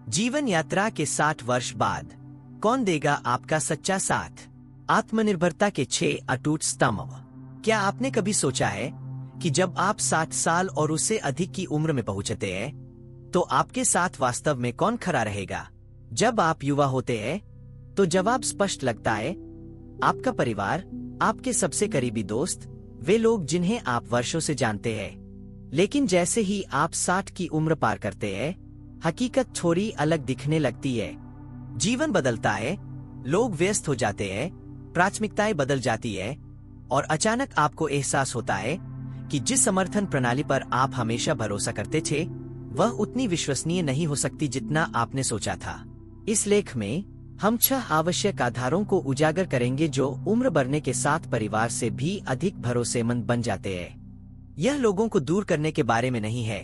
जीवन यात्रा के 60 वर्ष बाद कौन देगा आपका सच्चा साथ? आत्मनिर्भरता के 6 अटूट स्तंभ। क्या आपने कभी सोचा है कि जब आप 60 साल और उससे अधिक की उम्र में पहुंचते हैं तो आपके साथ वास्तव में कौन खड़ा रहेगा? जब आप युवा होते हैं तो जवाब स्पष्ट लगता है, आपका परिवार, आपके सबसे करीबी दोस्त, वे लोग जिन्हें आप वर्षों से जानते हैं। लेकिन जैसे ही आप 60 की उम्र पार करते हैं, हकीकत थोड़ी अलग दिखने लगती है। जीवन बदलता है, लोग व्यस्त हो जाते हैं, प्राथमिकताएं बदल जाती है और अचानक आपको एहसास होता है कि जिस समर्थन प्रणाली पर आप हमेशा भरोसा करते थे वह उतनी विश्वसनीय नहीं हो सकती जितना आपने सोचा था। इस लेख में हम 6 आवश्यक आधारों को उजागर करेंगे जो उम्र बढ़ने के साथ परिवार से भी अधिक भरोसेमंद बन जाते हैं। यह लोगों को दूर करने के बारे में नहीं है,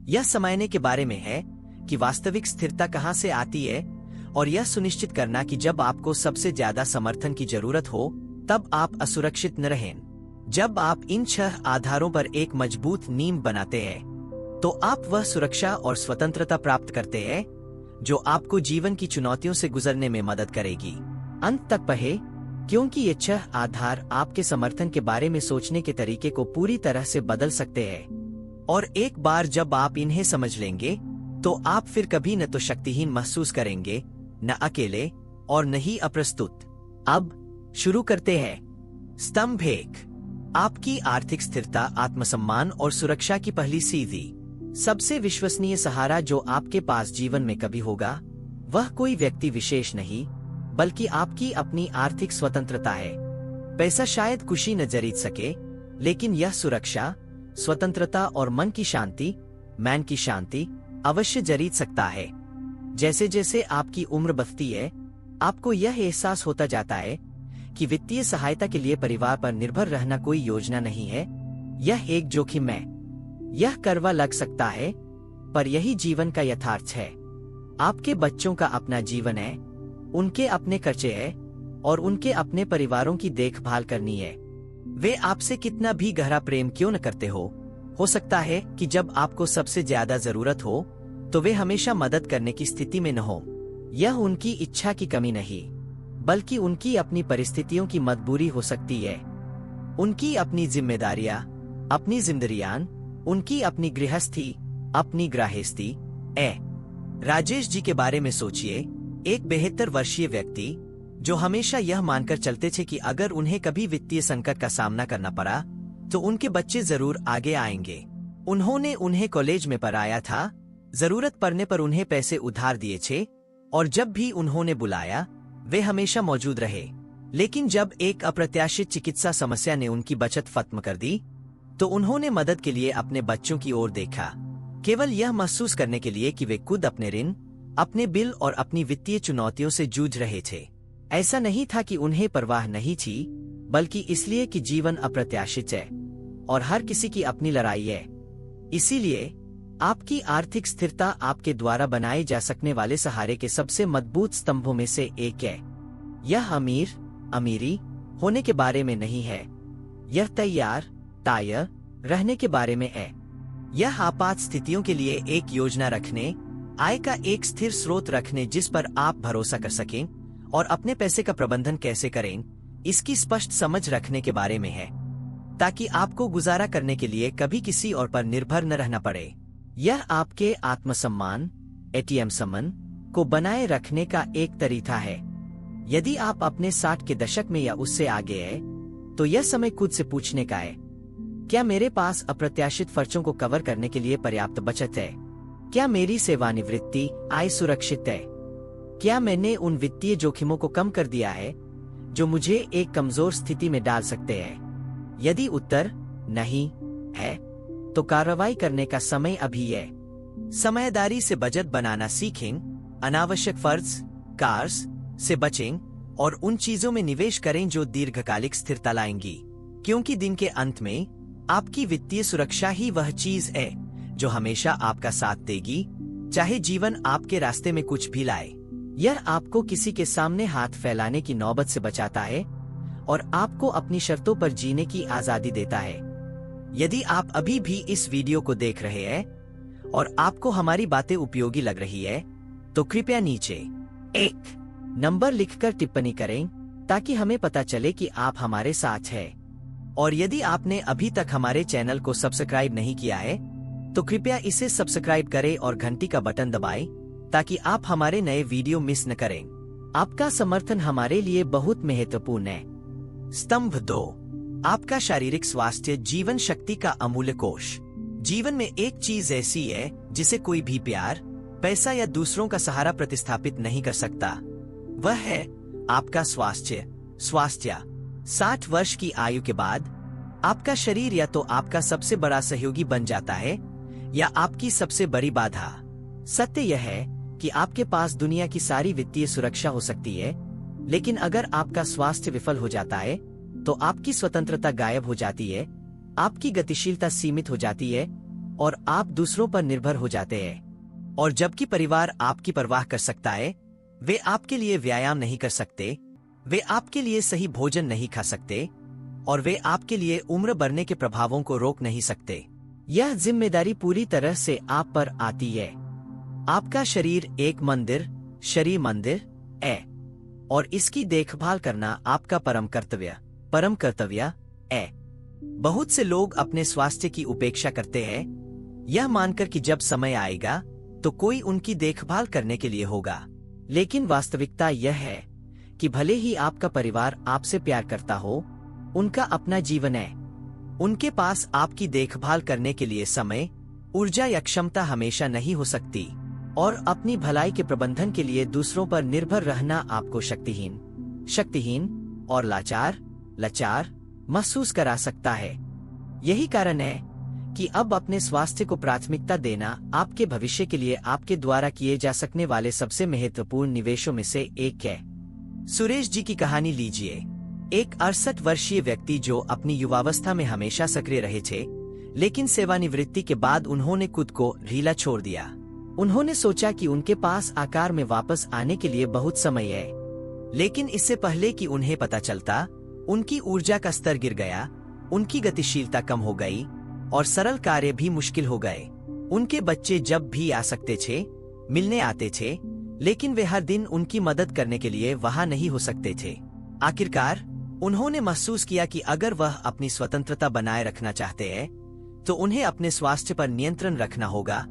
यह समझने के बारे में है कि वास्तविक स्थिरता कहां से आती है और यह सुनिश्चित करना कि जब आपको सबसे ज्यादा समर्थन की जरूरत हो तब आप असुरक्षित न रहें। जब आप इन 6 आधारों पर एक मजबूत नींव बनाते हैं तो आप वह सुरक्षा और स्वतंत्रता प्राप्त करते हैं जो आपको जीवन की चुनौतियों से गुजरने में मदद करेगी। अंत तक पढ़े, क्योंकि ये 6 आधार आपके समर्थन के बारे में सोचने के तरीके को पूरी तरह से बदल सकते हैं। और एक बार जब आप इन्हें समझ लेंगे तो आप फिर कभी न तो शक्तिहीन महसूस करेंगे, न अकेले और न ही अप्रस्तुत। अब शुरू करते हैं। स्तंभ 1, आपकी आर्थिक स्थिरता, आत्मसम्मान और सुरक्षा की पहली सीढ़ी। सबसे विश्वसनीय सहारा जो आपके पास जीवन में कभी होगा वह कोई व्यक्ति विशेष नहीं बल्कि आपकी अपनी आर्थिक स्वतंत्रता है। पैसा शायद खुशी न खरीद सके, लेकिन यह सुरक्षा, स्वतंत्रता और मन की शांति अवश्य खरीद सकता है। जैसे जैसे आपकी उम्र बढ़ती है आपको यह एहसास होता जाता है कि वित्तीय सहायता के लिए परिवार पर निर्भर रहना कोई योजना नहीं है, यह एक जोखिम है। यह करवा लग सकता है, पर यही जीवन का यथार्थ है। आपके बच्चों का अपना जीवन है, उनके अपने खर्चे हैं और उनके अपने परिवारों की देखभाल करनी है। वे आपसे कितना भी गहरा प्रेम क्यों न करते हो सकता है कि जब आपको सबसे ज्यादा जरूरत हो तो वे हमेशा मदद करने की स्थिति में न हो। यह उनकी इच्छा की कमी नहीं बल्कि उनकी अपनी परिस्थितियों की मजबूरी हो सकती है। उनकी अपनी जिम्मेदारियां, अपनी जिम्मेदारियां, उनकी अपनी गृहस्थी राजेश जी के बारे में सोचिए, एक 72 वर्षीय व्यक्ति जो हमेशा यह मानकर चलते थे कि अगर उन्हें कभी वित्तीय संकट का सामना करना पड़ा तो उनके बच्चे जरूर आगे आएंगे। उन्होंने उन्हें कॉलेज में पढ़ाया था, जरूरत पड़ने पर उन्हें पैसे उधार दिए थे और जब भी उन्होंने बुलाया वे हमेशा मौजूद रहे। लेकिन जब एक अप्रत्याशित चिकित्सा समस्या ने उनकी बचत खत्म कर दी तो उन्होंने मदद के लिए अपने बच्चों की ओर देखा, केवल यह महसूस करने के लिए कि वे खुद अपने ऋण, अपने बिल और अपनी वित्तीय चुनौतियों से जूझ रहे थे। ऐसा नहीं था कि उन्हें परवाह नहीं थी, बल्कि इसलिए कि जीवन अप्रत्याशित है और हर किसी की अपनी लड़ाई है। इसीलिए आपकी आर्थिक स्थिरता आपके द्वारा बनाए जा सकने वाले सहारे के सबसे मजबूत स्तंभों में से एक है। यह अमीरी होने के बारे में नहीं है, यह तैयार रहने के बारे में है। यह आपात स्थितियों के लिए एक योजना रखने, आय का एक स्थिर स्रोत रखने जिस पर आप भरोसा कर सकें और अपने पैसे का प्रबंधन कैसे करें इसकी स्पष्ट समझ रखने के बारे में है, ताकि आपको गुजारा करने के लिए कभी किसी और पर निर्भर न रहना पड़े। यह आपके आत्मसम्मान को बनाए रखने का एक तरीका है। यदि आप अपने 60 के दशक में या उससे आगे हैं तो यह समय खुद से पूछने का है, क्या मेरे पास अप्रत्याशित खर्चों को कवर करने के लिए पर्याप्त बचत है? क्या मेरी सेवानिवृत्ति आय सुरक्षित है? क्या मैंने उन वित्तीय जोखिमों को कम कर दिया है जो मुझे एक कमजोर स्थिति में डाल सकते हैं? यदि उत्तर नहीं है तो कार्रवाई करने का समय अभी है। समझदारी से बजट बनाना सीखें, अनावश्यक कार्स से बचें और उन चीजों में निवेश करें जो दीर्घकालिक स्थिरता लाएंगी, क्योंकि दिन के अंत में आपकी वित्तीय सुरक्षा ही वह चीज है जो हमेशा आपका साथ देगी, चाहे जीवन आपके रास्ते में कुछ भी लाए। यह आपको किसी के सामने हाथ फैलाने की नौबत से बचाता है और आपको अपनी शर्तों पर जीने की आजादी देता है। यदि आप अभी भी इस वीडियो को देख रहे हैं और आपको हमारी बातें उपयोगी लग रही है तो कृपया नीचे एक नंबर लिखकर टिप्पणी करें ताकि हमें पता चले कि आप हमारे साथ हैं। और यदि आपने अभी तक हमारे चैनल को सब्सक्राइब नहीं किया है तो कृपया इसे सब्सक्राइब करें और घंटी का बटन दबाएं ताकि आप हमारे नए वीडियो मिस न करें। आपका समर्थन हमारे लिए बहुत महत्वपूर्ण है। स्तंभ 2, आपका शारीरिक स्वास्थ्य जीवन शक्ति का अमूल्य कोष। जीवन में एक चीज ऐसी है जिसे कोई भी प्यार, पैसा या दूसरों का सहारा प्रतिस्थापित नहीं कर सकता। वह है आपका स्वास्थ्य। 60 वर्ष की आयु के बाद आपका शरीर या तो आपका सबसे बड़ा सहयोगी बन जाता है या आपकी सबसे बड़ी बाधा। सत्य यह है कि आपके पास दुनिया की सारी वित्तीय सुरक्षा हो सकती है, लेकिन अगर आपका स्वास्थ्य विफल हो जाता है तो आपकी स्वतंत्रता गायब हो जाती है, आपकी गतिशीलता सीमित हो जाती है और आप दूसरों पर निर्भर हो जाते हैं। और जबकि परिवार आपकी परवाह कर सकता है, वे आपके लिए व्यायाम नहीं कर सकते, वे आपके लिए सही भोजन नहीं खा सकते और वे आपके लिए उम्र बढ़ने के प्रभावों को रोक नहीं सकते। यह जिम्मेदारी पूरी तरह से आप पर आती है। आपका शरीर एक शरीर मंदिर है और इसकी देखभाल करना आपका परम कर्तव्य है। बहुत से लोग अपने स्वास्थ्य की उपेक्षा करते हैं, यह मानकर कि जब समय आएगा तो कोई उनकी देखभाल करने के लिए होगा। लेकिन वास्तविकता यह है कि भले ही आपका परिवार आपसे प्यार करता हो, उनका अपना जीवन है। उनके पास आपकी देखभाल करने के लिए समय, ऊर्जा या क्षमता हमेशा नहीं हो सकती और अपनी भलाई के प्रबंधन के लिए दूसरों पर निर्भर रहना आपको शक्तिहीन और लाचार महसूस करा सकता है। यही कारण है कि अब अपने स्वास्थ्य को प्राथमिकता देना आपके भविष्य के लिए आपके द्वारा किए जा सकने वाले सबसे महत्वपूर्ण निवेशों में से एक है। सुरेश जी की कहानी लीजिए। एक 68 वर्षीय व्यक्ति जो अपनी युवावस्था में हमेशा सक्रिय रहे थे, लेकिन सेवानिवृत्ति के बाद उन्होंने खुद को ढीला छोड़ दिया। उन्होंने सोचा कि उनके पास आकार में वापस आने के लिए बहुत समय है, लेकिन इससे पहले कि उन्हें पता चलता, उनकी ऊर्जा का स्तर गिर गया, उनकी गतिशीलता कम हो गई और सरल कार्य भी मुश्किल हो गए। उनके बच्चे जब भी आ सकते थे, मिलने आते थे, लेकिन वे हर दिन उनकी मदद करने के लिए वहां नहीं हो सकते थे। आखिरकार उन्होंने महसूस किया कि अगर वह अपनी स्वतंत्रता बनाए रखना चाहते हैं, तो उन्हें अपने स्वास्थ्य पर नियंत्रण रखना होगा।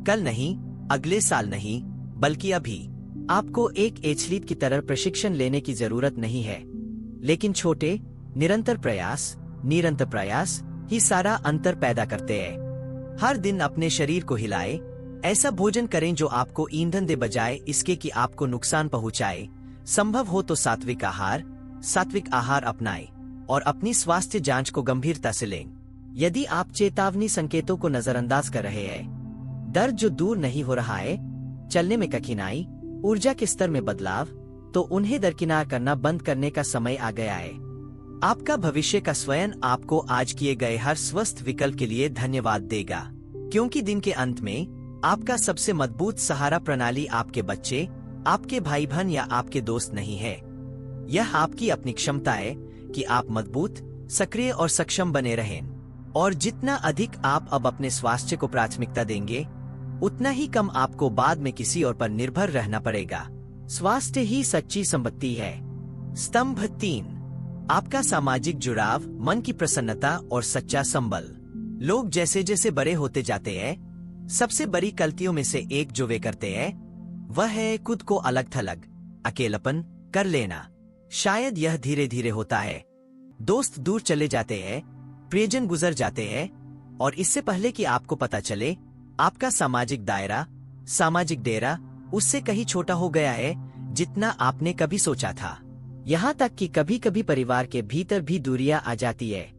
कल नहीं, अगले साल नहीं, बल्कि अभी। आपको एक एथलीट की तरह प्रशिक्षण लेने की जरूरत नहीं है, लेकिन छोटे निरंतर प्रयास ही सारा अंतर पैदा करते हैं। हर दिन अपने शरीर को हिलाए, ऐसा भोजन करें जो आपको ईंधन दे बजाय इसके कि आपको नुकसान पहुंचाए। संभव हो तो सात्विक आहार अपनाएं और अपनी स्वास्थ्य जांच को गंभीरता से लें। यदि आप चेतावनी संकेतों को नजरअंदाज कर रहे हैं, दर्द जो दूर नहीं हो रहा है, चलने में कठिनाई, ऊर्जा के स्तर में बदलाव, तो उन्हें दरकिनार करना बंद करने का समय आ गया है। आपका भविष्य का स्वयं आपको आज किए गए हर स्वस्थ विकल्प के लिए धन्यवाद देगा, क्योंकि दिन के अंत में आपका सबसे मजबूत सहारा प्रणाली आपके बच्चे, आपके भाई बहन या आपके दोस्त नहीं है। यह आपकी अपनी क्षमता है कि आप मजबूत, सक्रिय और सक्षम बने रहें। और जितना अधिक आप अब अपने स्वास्थ्य को प्राथमिकता देंगे, उतना ही कम आपको बाद में किसी और पर निर्भर रहना पड़ेगा। स्वास्थ्य ही सच्ची संपत्ति है। स्तंभ 3, आपका सामाजिक जुड़ाव, मन की प्रसन्नता और सच्चा संबल। लोग जैसे जैसे बड़े होते जाते हैं, सबसे बड़ी गलतियों में से एक जो वे करते हैं, वह है खुद को अलग-थलग, अकेलापन कर लेना। शायद यह धीरे धीरे होता है। दोस्त दूर चले जाते हैं, प्रियजन गुजर जाते हैं, और इससे पहले कि आपको पता चले, आपका सामाजिक डेरा उससे कहीं छोटा हो गया है जितना आपने कभी सोचा था। यहाँ तक कि कभी कभी परिवार के भीतर भी दूरियां आ जाती है।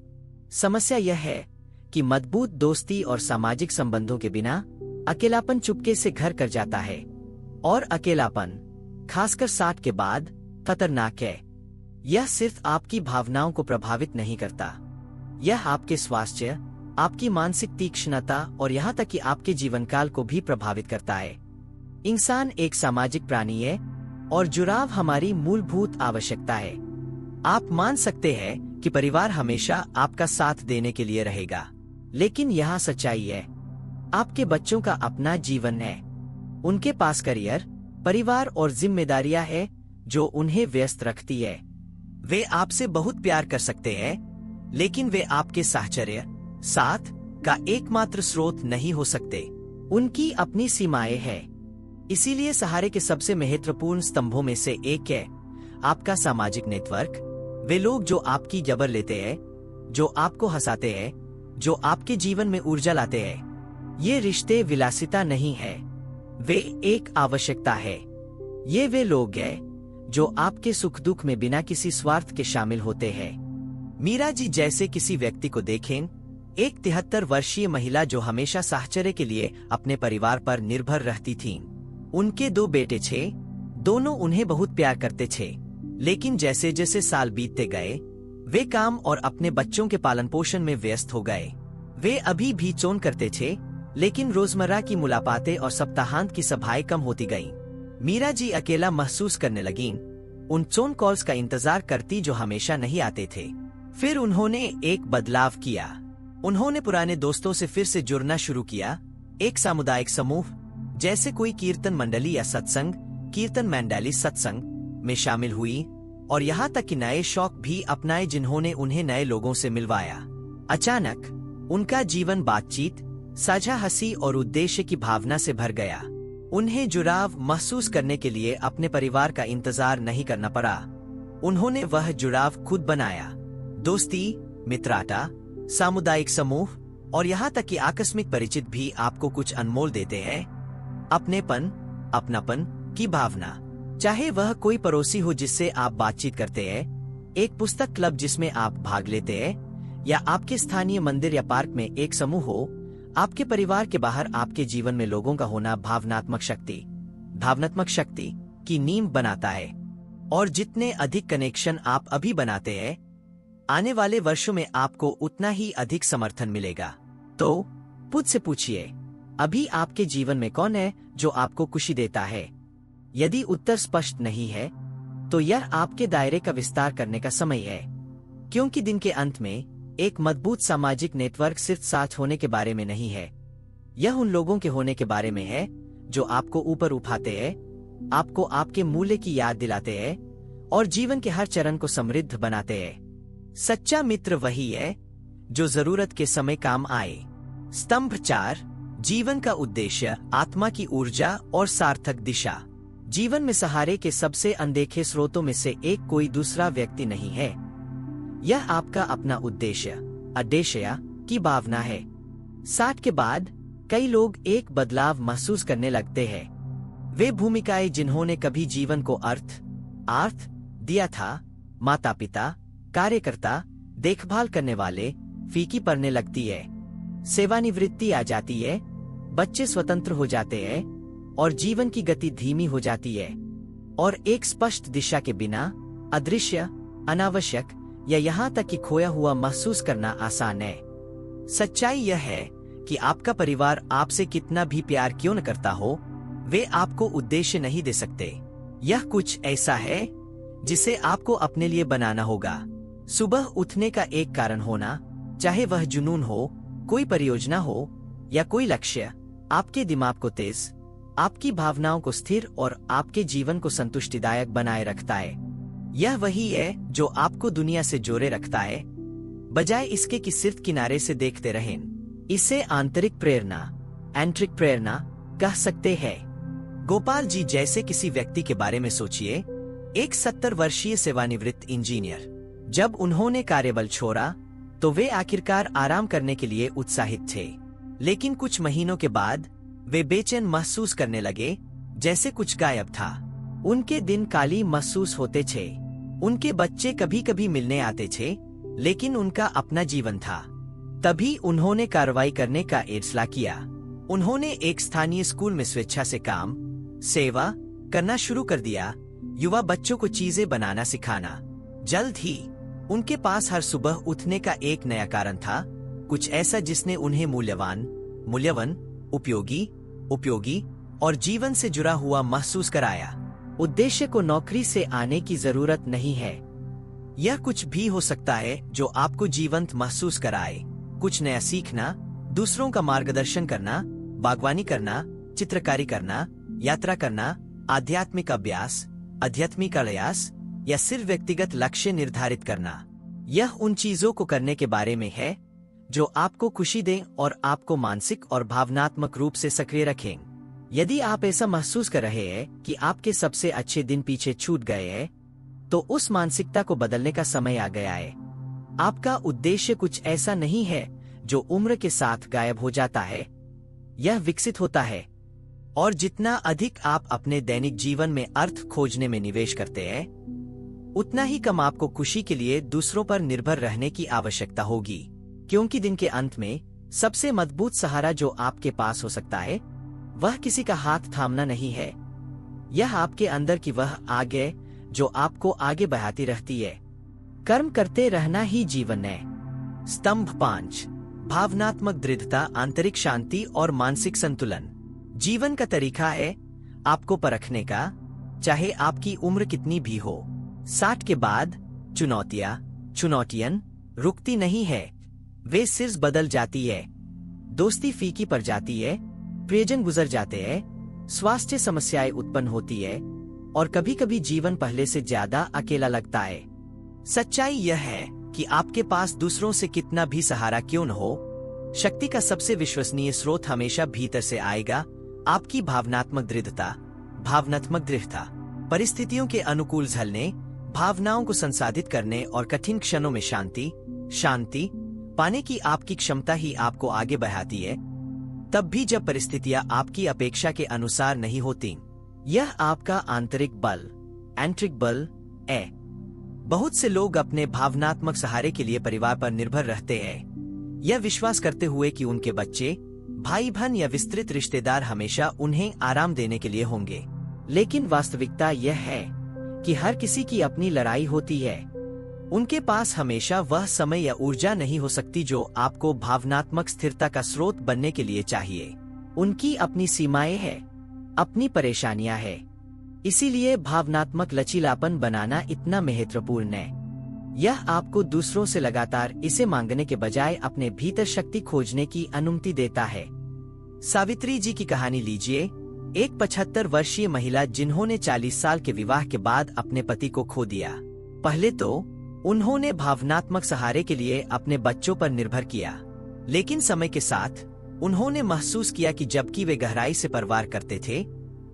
समस्या यह है कि मजबूत दोस्ती और सामाजिक संबंधों के बिना अकेलापन चुपके से घर कर जाता है। और अकेलापन, खासकर 60 के बाद, खतरनाक है। यह सिर्फ आपकी भावनाओं को प्रभावित नहीं करता, यह आपके स्वास्थ्य, आपकी मानसिक तीक्ष्णता और यहाँ तक कि आपके जीवनकाल को भी प्रभावित करता है। इंसान एक सामाजिक प्राणी है और जुड़ाव हमारी मूलभूत आवश्यकता है। आप मान सकते हैं कि परिवार हमेशा आपका साथ देने के लिए रहेगा, लेकिन यहाँ सच्चाई है, आपके बच्चों का अपना जीवन है। उनके पास करियर, परिवार और जिम्मेदारियां हैं जो उन्हें व्यस्त रखती है। वे आपसे बहुत प्यार कर सकते हैं, लेकिन वे आपके साहचर्य साथ का एकमात्र स्रोत नहीं हो सकते। उनकी अपनी सीमाएं हैं। इसीलिए सहारे के सबसे महत्वपूर्ण स्तंभों में से एक है आपका सामाजिक नेटवर्क। वे लोग जो आपकी जबर लेते हैं, जो आपको हंसाते हैं, जो आपके जीवन में ऊर्जा लाते हैं। ये रिश्ते विलासिता नहीं है, वे एक आवश्यकता है। ये वे लोग हैं जो आपके सुख दुख में बिना किसी स्वार्थ के शामिल होते हैं। मीरा जी जैसे किसी व्यक्ति को देखें, एक 73 वर्षीय महिला जो हमेशा साहचर्य के लिए अपने परिवार पर निर्भर रहती थीं। उनके 2 बेटे थे, दोनों उन्हें बहुत प्यार करते थे, लेकिन जैसे जैसे साल बीतते गए वे काम और अपने बच्चों के पालन पोषण में व्यस्त हो गए। वे अभी भी चोन करते थे, लेकिन रोजमर्रा की मुलाकातें और सप्ताहांत की सभाएं कम होती गईं। मीरा जी अकेला महसूस करने लगीं, उन चोन कॉल्स का इंतजार करती जो हमेशा नहीं आते थे। फिर उन्होंने एक बदलाव किया। उन्होंने पुराने दोस्तों से फिर से जुड़ना शुरू किया। एक सामुदायिक समूह जैसे कोई कीर्तन मंडली या सत्संग, कीर्तन मंडली सत्संग में शामिल हुई और यहाँ तक कि नए शौक भी अपनाए जिन्होंने उन्हें नए लोगों से मिलवाया। अचानक उनका जीवन बातचीत, साझा हंसी और उद्देश्य की भावना से भर गया। उन्हें जुड़ाव महसूस करने के लिए अपने परिवार का इंतजार नहीं करना पड़ा। उन्होंने वह जुड़ाव खुद बनाया। दोस्ती, मित्रता, सामुदायिक समूह और यहाँ तक कि आकस्मिक परिचित भी आपको कुछ अनमोल देते हैं। अपनेपन, अपनापन की भावना, चाहे वह कोई पड़ोसी हो जिससे आप बातचीत करते हैं, एक पुस्तक क्लब जिसमें आप भाग लेते हैं, या आपके स्थानीय मंदिर या पार्क में एक समूह हो, आपके परिवार के बाहर आपके जीवन में लोगों का होना भावनात्मक शक्ति की नींव बनाता है। और जितने अधिक कनेक्शन आप अभी बनाते हैं, आने वाले वर्षों में आपको उतना ही अधिक समर्थन मिलेगा। तो खुद से पूछिए, अभी आपके जीवन में कौन है जो आपको खुशी देता है? यदि उत्तर स्पष्ट नहीं है, तो यह आपके दायरे का विस्तार करने का समय है, क्योंकि दिन के अंत में एक मजबूत सामाजिक नेटवर्क सिर्फ साथ होने के बारे में नहीं है। यह उन लोगों के होने के बारे में है जो आपको ऊपर उठाते हैं, आपको आपके मूल्य की याद दिलाते हैं और जीवन के हर चरण को समृद्ध बनाते हैं। सच्चा मित्र वही है जो जरूरत के समय काम आए। स्तंभ 4, जीवन का उद्देश्य, आत्मा की ऊर्जा और सार्थक दिशा। जीवन में सहारे के सबसे अनदेखे स्रोतों में से एक कोई दूसरा व्यक्ति नहीं है। यह आपका अपना उद्देश्य की भावना है। 60 के बाद कई लोग एक बदलाव महसूस करने लगते हैं। वे भूमिकाएं जिन्होंने कभी जीवन को अर्थ दिया था, माता पिता, कार्यकर्ता, देखभाल करने वाले, फीकी पड़ने लगती है। सेवानिवृत्ति आ जाती है, बच्चे स्वतंत्र हो जाते हैं और जीवन की गति धीमी हो जाती है। और एक स्पष्ट दिशा के बिना अदृश्य, अनावश्यक या यहाँ तक कि खोया हुआ महसूस करना आसान है। सच्चाई यह है कि आपका परिवार आपसे कितना भी प्यार क्यों न करता हो, वे आपको उद्देश्य नहीं दे सकते। यह कुछ ऐसा है जिसे आपको अपने लिए बनाना होगा। सुबह उठने का एक कारण होना, चाहे वह जुनून हो, कोई परियोजना हो या कोई लक्ष्य, आपके दिमाग को तेज, आपकी भावनाओं को स्थिर और आपके जीवन को संतुष्टिदायक बनाए रखता है। यह वही है जो आपको दुनिया से जोड़े रखता है, बजाय इसके कि सिर्फ किनारे से देखते रहें। इसे आंतरिक प्रेरणा कह सकते हैं। गोपाल जी जैसे किसी व्यक्ति के बारे में सोचिए, एक 70 वर्षीय सेवानिवृत्त इंजीनियर। जब उन्होंने कार्यबल छोड़ा तो वे आखिरकार आराम करने के लिए उत्साहित थे, लेकिन कुछ महीनों के बाद वे बेचैन महसूस करने लगे, जैसे कुछ गायब था। उनके दिन काली महसूस होते थे। उनके बच्चे कभी कभी मिलने आते थे, लेकिन उनका अपना जीवन था। तभी उन्होंने कार्रवाई करने का फैसला किया। उन्होंने एक स्थानीय स्कूल में स्वेच्छा से सेवा करना शुरू कर दिया, युवा बच्चों को चीजें बनाना सिखाना। जल्द ही उनके पास हर सुबह उठने का एक नया कारण था, कुछ ऐसा जिसने उन्हें मूल्यवान, उपयोगी और जीवन से जुड़ा हुआ महसूस कराया। उद्देश्य को नौकरी से आने की जरूरत नहीं है। यह कुछ भी हो सकता है जो आपको जीवंत महसूस कराए। कुछ नया सीखना, दूसरों का मार्गदर्शन करना, बागवानी करना, चित्रकारी करना, यात्रा करना, आध्यात्मिक अभ्यास, आध्यात्मिक प्रयास या सिर्फ व्यक्तिगत लक्ष्य निर्धारित करना। यह उन चीजों को करने के बारे में है जो आपको खुशी दें और आपको मानसिक और भावनात्मक रूप से सक्रिय रखें। यदि आप ऐसा महसूस कर रहे हैं कि आपके सबसे अच्छे दिन पीछे छूट गए हैं, तो उस मानसिकता को बदलने का समय आ गया है। आपका उद्देश्य कुछ ऐसा नहीं है जो उम्र के साथ गायब हो जाता है, यह विकसित होता है। और जितना अधिक आप अपने दैनिक जीवन में अर्थ खोजने में निवेश करते हैं, उतना ही कम आपको खुशी के लिए दूसरों पर निर्भर रहने की आवश्यकता होगी। क्योंकि दिन के अंत में सबसे मजबूत सहारा जो आपके पास हो सकता है, वह किसी का हाथ थामना नहीं है। यह आपके अंदर की वह आग है जो आपको आगे बढ़ाती रहती है। कर्म करते रहना ही जीवन है। स्तंभ 5, भावनात्मक दृढ़ता, आंतरिक शांति और मानसिक संतुलन। जीवन का तरीका है आपको परखने का, चाहे आपकी उम्र कितनी भी हो। 60 के बाद चुनौतियां रुकती नहीं है, वे सिर्फ बदल जाती है। दोस्ती फीकी पड़ जाती है, प्रियजन गुजर जाते हैं, स्वास्थ्य समस्याएं उत्पन्न होती है और कभी कभी जीवन पहले से ज्यादा अकेला लगता है। सच्चाई यह है कि आपके पास दूसरों से कितना भी सहारा क्यों न हो, शक्ति का सबसे विश्वसनीय स्रोत हमेशा भीतर से आएगा। आपकी भावनात्मक दृढ़ता परिस्थितियों के अनुकूल झलने, भावनाओं को संसाधित करने और कठिन क्षणों में शांति पाने की आपकी क्षमता ही आपको आगे बढ़ाती है, तब भी जब परिस्थितियां आपकी अपेक्षा के अनुसार नहीं होती। यह आपका आंतरिक बल है। बहुत से लोग अपने भावनात्मक सहारे के लिए परिवार पर निर्भर रहते हैं, यह विश्वास करते हुए कि उनके बच्चे, भाई बहन या विस्तृत रिश्तेदार हमेशा उन्हें आराम देने के लिए होंगे। लेकिन वास्तविकता यह है कि हर किसी की अपनी लड़ाई होती है। उनके पास हमेशा वह समय या ऊर्जा नहीं हो सकती जो आपको भावनात्मक स्थिरता का स्रोत बनने के लिए चाहिए। उनकी अपनी सीमाएं हैं, अपनी परेशानियां हैं। इसीलिए भावनात्मक लचीलापन बनाना इतना महत्वपूर्ण है। यह आपको दूसरों से लगातार इसे मांगने के बजाय अपने भीतर शक्ति खोजने की अनुमति देता है। सावित्री जी की कहानी लीजिए, एक 75 वर्षीय महिला जिन्होंने 40 साल के विवाह के बाद अपने पति को खो दिया। पहले तो उन्होंने भावनात्मक सहारे के लिए अपने बच्चों पर निर्भर किया, लेकिन समय के साथ उन्होंने महसूस किया कि जबकि वे गहराई से परवार करते थे,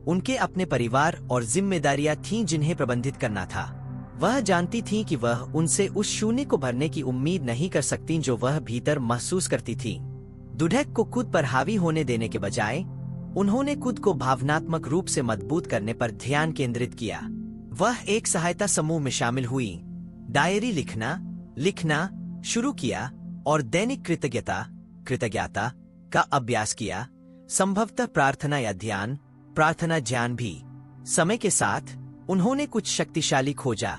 उनके अपने परिवार और जिम्मेदारियां थीं जिन्हें प्रबंधित करना था। वह जानती थीं कि वह उनसे उस शून्य को भरने की उम्मीद नहीं कर सकती जो वह भीतर महसूस करती थीं। दुढ़क को खुद पर हावी होने देने के बजाय उन्होंने खुद को भावनात्मक रूप से मजबूत करने पर ध्यान केंद्रित किया। वह एक सहायता समूह में शामिल हुई, डायरी लिखना शुरू किया और दैनिक कृतज्ञता का अभ्यास किया, संभवतः प्रार्थना ज्ञान भी। समय के साथ उन्होंने कुछ शक्तिशाली खोजा।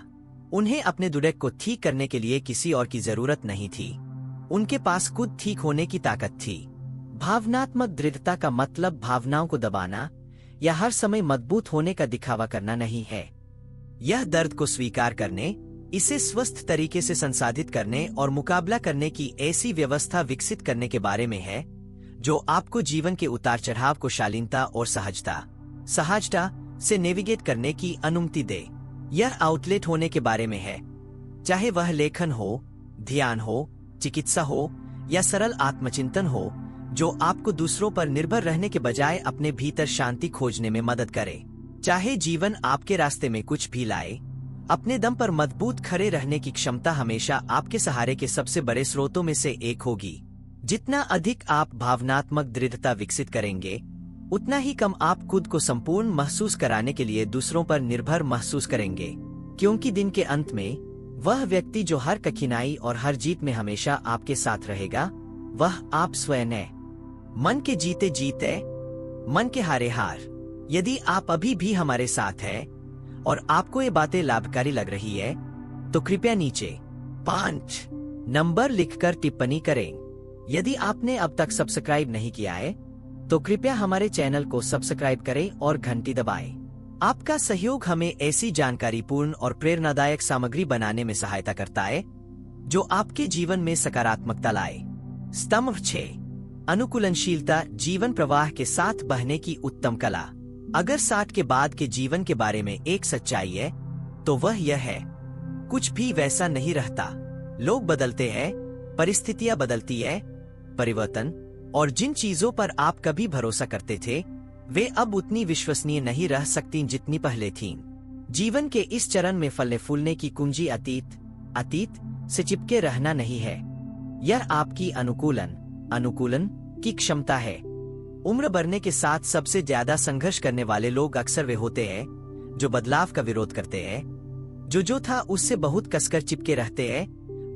उन्हें अपने दुर्ग को ठीक करने के लिए किसी और की जरूरत नहीं थी, उनके पास खुद ठीक होने की ताकत थी। भावनात्मक दृढ़ता का मतलब भावनाओं को दबाना या हर समय मजबूत होने का दिखावा करना नहीं है। यह दर्द को स्वीकार करने, इसे स्वस्थ तरीके से संसाधित करने और मुकाबला करने की ऐसी व्यवस्था विकसित करने के बारे में है जो आपको जीवन के उतार चढ़ाव को शालीनता और सहजता से नेविगेट करने की अनुमति दे। यह आउटलेट होने के बारे में है, चाहे वह लेखन हो, ध्यान हो, चिकित्सा हो या सरल आत्मचिंतन हो, जो आपको दूसरों पर निर्भर रहने के बजाय अपने भीतर शांति खोजने में मदद करे। चाहे जीवन आपके रास्ते में कुछ भी लाए, अपने दम पर मजबूत खड़े रहने की क्षमता हमेशा आपके सहारे के सबसे बड़े स्रोतों में से एक होगी। जितना अधिक आप भावनात्मक दृढ़ता विकसित करेंगे, उतना ही कम आप खुद को संपूर्ण महसूस कराने के लिए दूसरों पर निर्भर महसूस करेंगे। क्योंकि दिन के अंत में वह व्यक्ति जो हर कठिनाई और हर जीत में हमेशा आपके साथ रहेगा, वह आप स्वयं है। मन के जीते जीते, मन के हारे हार। यदि आप अभी भी हमारे साथ हैं और आपको ये बातें लाभकारी लग रही है, तो कृपया नीचे 5 नंबर लिखकर टिप्पणी करें। यदि आपने अब तक सब्सक्राइब नहीं किया है, तो कृपया हमारे चैनल को सब्सक्राइब करें और घंटी दबाएं। आपका सहयोग हमें ऐसी जानकारीपूर्ण और प्रेरणादायक सामग्री बनाने में सहायता करता है जो आपके जीवन में सकारात्मकता लाए। स्तंभ 6 अनुकूलनशीलता, जीवन प्रवाह के साथ बहने की उत्तम कला। अगर 60 के बाद के जीवन के बारे में एक सच्चाई है तो वह यह है, कुछ भी वैसा नहीं रहता। लोग बदलते हैं, परिस्थितियां बदलती है, परिवर्तन और जिन चीजों पर आप कभी भरोसा करते थे वे अब उतनी विश्वसनीय नहीं रह सकती जितनी पहले थीं। जीवन के इस चरण में फलने फूलने की कुंजी अतीत से चिपके रहना नहीं है, यह आपकी अनुकूलन की क्षमता है। उम्र बढ़ने के साथ सबसे ज्यादा संघर्ष करने वाले लोग अक्सर वे होते हैं जो बदलाव का विरोध करते हैं, जो था उससे बहुत कसकर चिपके रहते हैं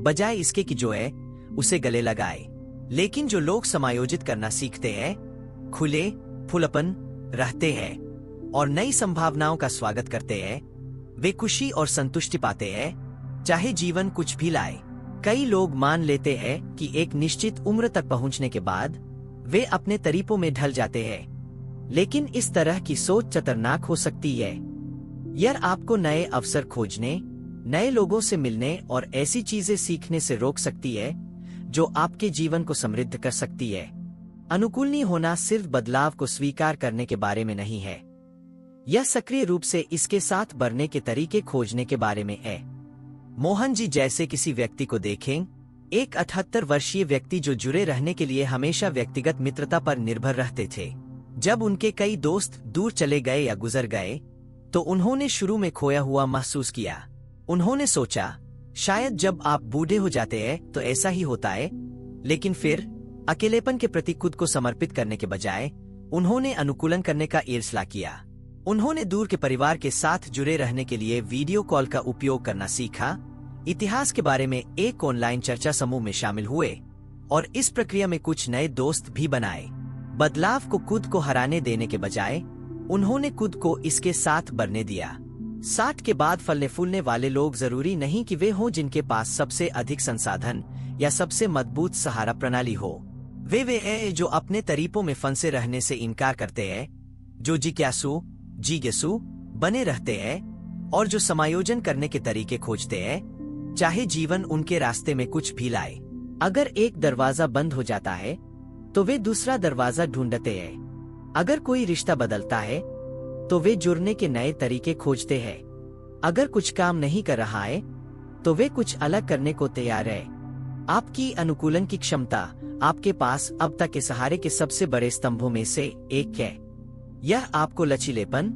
बजाय इसके कि जो है उसे गले लगाए। लेकिन जो लोग समायोजित करना सीखते हैं, खुले खुलापन रहते हैं और नई संभावनाओं का स्वागत करते हैं, वे खुशी और संतुष्टि पाते हैं चाहे जीवन कुछ भी लाए। कई लोग मान लेते हैं कि एक निश्चित उम्र तक पहुंचने के बाद वे अपने तरीकों में ढल जाते हैं, लेकिन इस तरह की सोच खतरनाक हो सकती है। यह आपको नए अवसर खोजने, नए लोगों से मिलने और ऐसी चीजें सीखने से रोक सकती है जो आपके जीवन को समृद्ध कर सकती है। अनुकूलनीय होना सिर्फ बदलाव को स्वीकार करने के बारे में नहीं है, यह सक्रिय रूप से इसके साथ बढ़ने के तरीके खोजने के बारे में है। मोहन जी जैसे किसी व्यक्ति को देखें, एक 78 वर्षीय व्यक्ति जो जुड़े रहने के लिए हमेशा व्यक्तिगत मित्रता पर निर्भर रहते थे। जब उनके कई दोस्त दूर चले गए या गुजर गए तो उन्होंने शुरू में खोया हुआ महसूस किया। उन्होंने सोचा शायद जब आप बूढ़े हो जाते हैं तो ऐसा ही होता है, लेकिन फिर अकेलेपन के प्रति खुद को समर्पित करने के बजाय उन्होंने अनुकूलन करने का फैसला किया। उन्होंने दूर के परिवार के साथ जुड़े रहने के लिए वीडियो कॉल का उपयोग करना सीखा, इतिहास के बारे में एक ऑनलाइन चर्चा समूह में शामिल हुए और इस प्रक्रिया में कुछ नए दोस्त भी बनाए। बदलाव को खुद को हराने देने के बजाय उन्होंने खुद को इसके साथ बढ़ने दिया। 60 के बाद फलने फूलने वाले लोग जरूरी नहीं कि वे हों जिनके पास सबसे अधिक संसाधन या सबसे मजबूत सहारा प्रणाली हो। वे हैं जो अपने तरीकों में फंसे रहने से इनकार करते हैं, जो जिज्ञासु बने रहते हैं और जो समायोजन करने के तरीके खोजते हैं चाहे जीवन उनके रास्ते में कुछ भी लाए। अगर एक दरवाजा बंद हो जाता है तो वे दूसरा दरवाजा ढूंढते हैं। अगर कोई रिश्ता बदलता है तो वे जुड़ने के नए तरीके खोजते हैं। अगर कुछ काम नहीं कर रहा है तो वे कुछ अलग करने को तैयार है। आपकी अनुकूलन की क्षमता आपके पास अब तक के सहारे के सबसे बड़े स्तंभों में से एक है। यह आपको लचीलेपन,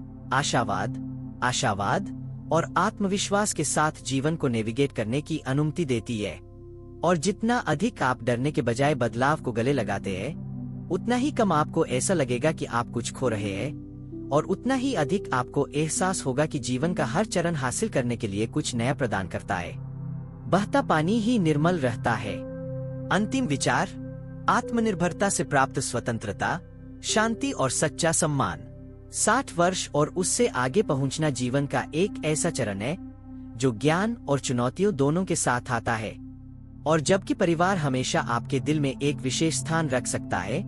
आशावाद और आत्मविश्वास के साथ जीवन को नेविगेट करने की अनुमति देती है। और जितना अधिक आप डरने के बजाय बदलाव को गले लगाते हैं, उतना ही कम आपको ऐसा लगेगा कि आप कुछ खो रहे हैं और उतना ही अधिक आपको एहसास होगा कि जीवन का हर चरण हासिल करने के लिए कुछ नया प्रदान करता है। बहता पानी ही निर्मल रहता है। अंतिम विचार, आत्मनिर्भरता से प्राप्त स्वतंत्रता, शांति और सच्चा सम्मान। 60 वर्ष और उससे आगे पहुंचना जीवन का एक ऐसा चरण है जो ज्ञान और चुनौतियों दोनों के साथ आता है। और जबकि परिवार हमेशा आपके दिल में एक विशेष स्थान रख सकता है,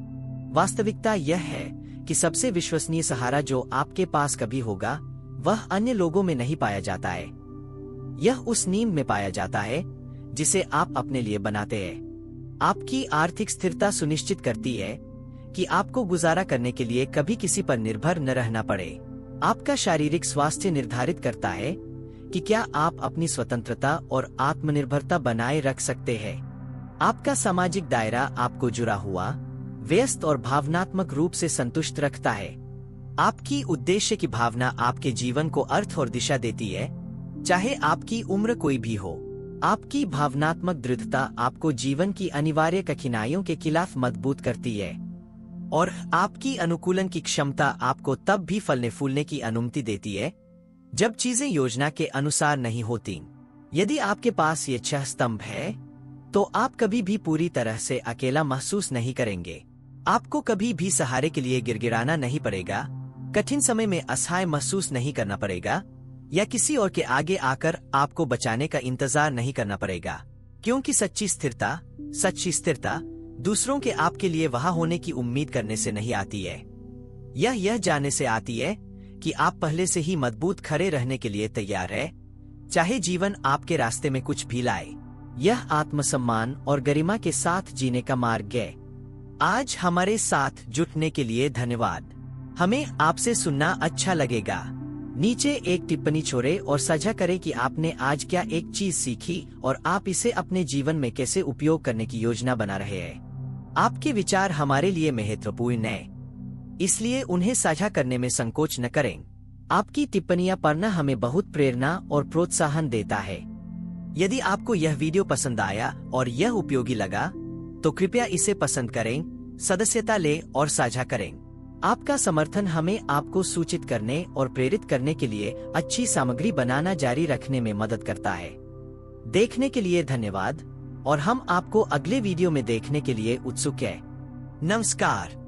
वास्तविकता यह है कि सबसे विश्वसनीय सहारा जो आपके पास कभी होगा वह अन्य लोगों में नहीं पाया जाता है। यह उस नींव में पाया जाता है जिसे आप अपने लिए बनाते हैं। आपकी आर्थिक स्थिरता सुनिश्चित करती है कि आपको गुजारा करने के लिए कभी किसी पर निर्भर न रहना पड़े। आपका शारीरिक स्वास्थ्य निर्धारित करता है कि क्या आप अपनी स्वतंत्रता और आत्मनिर्भरता बनाए रख सकते हैं। आपका सामाजिक दायरा आपको जुड़ा हुआ, व्यस्त और भावनात्मक रूप से संतुष्ट रखता है। आपकी उद्देश्य की भावना आपके जीवन को अर्थ और दिशा देती है, चाहे आपकी उम्र कोई भी हो। आपकी भावनात्मक दृढ़ता आपको जीवन की अनिवार्य कठिनाइयों के खिलाफ मजबूत करती है और आपकी अनुकूलन की क्षमता आपको तब भी फलने फूलने की अनुमति देती है जब चीजें योजना के अनुसार नहीं होती। यदि आपके पास ये 6 स्तंभ है तो आप कभी भी पूरी तरह से अकेला महसूस नहीं करेंगे। आपको कभी भी सहारे के लिए गिड़गिड़ाना नहीं पड़ेगा, कठिन समय में असहाय महसूस नहीं करना पड़ेगा या किसी और के आगे आकर आपको बचाने का इंतजार नहीं करना पड़ेगा, क्योंकि सच्ची स्थिरता दूसरों के आपके लिए वहां होने की उम्मीद करने से नहीं आती है। यह जानने से आती है कि आप पहले से ही मजबूत खड़े रहने के लिए तैयार है, चाहे जीवन आपके रास्ते में कुछ भी लाए। यह आत्मसम्मान और गरिमा के साथ जीने का मार्ग है। आज हमारे साथ जुटने के लिए धन्यवाद। हमें आपसे सुनना अच्छा लगेगा। नीचे एक टिप्पणी छोड़े और साझा करें कि आपने आज क्या एक चीज सीखी और आप इसे अपने जीवन में कैसे उपयोग करने की योजना बना रहे हैं। आपके विचार हमारे लिए महत्वपूर्ण हैं, इसलिए उन्हें साझा करने में संकोच न करें। आपकी टिप्पणियां पढ़ना हमें बहुत प्रेरणा और प्रोत्साहन देता है। यदि आपको यह वीडियो पसंद आया और यह उपयोगी लगा तो कृपया इसे पसंद करें, सदस्यता लें और साझा करें। आपका समर्थन हमें आपको सूचित करने और प्रेरित करने के लिए अच्छी सामग्री बनाना जारी रखने में मदद करता है। देखने के लिए धन्यवाद और हम आपको अगले वीडियो में देखने के लिए उत्सुक हैं। नमस्कार।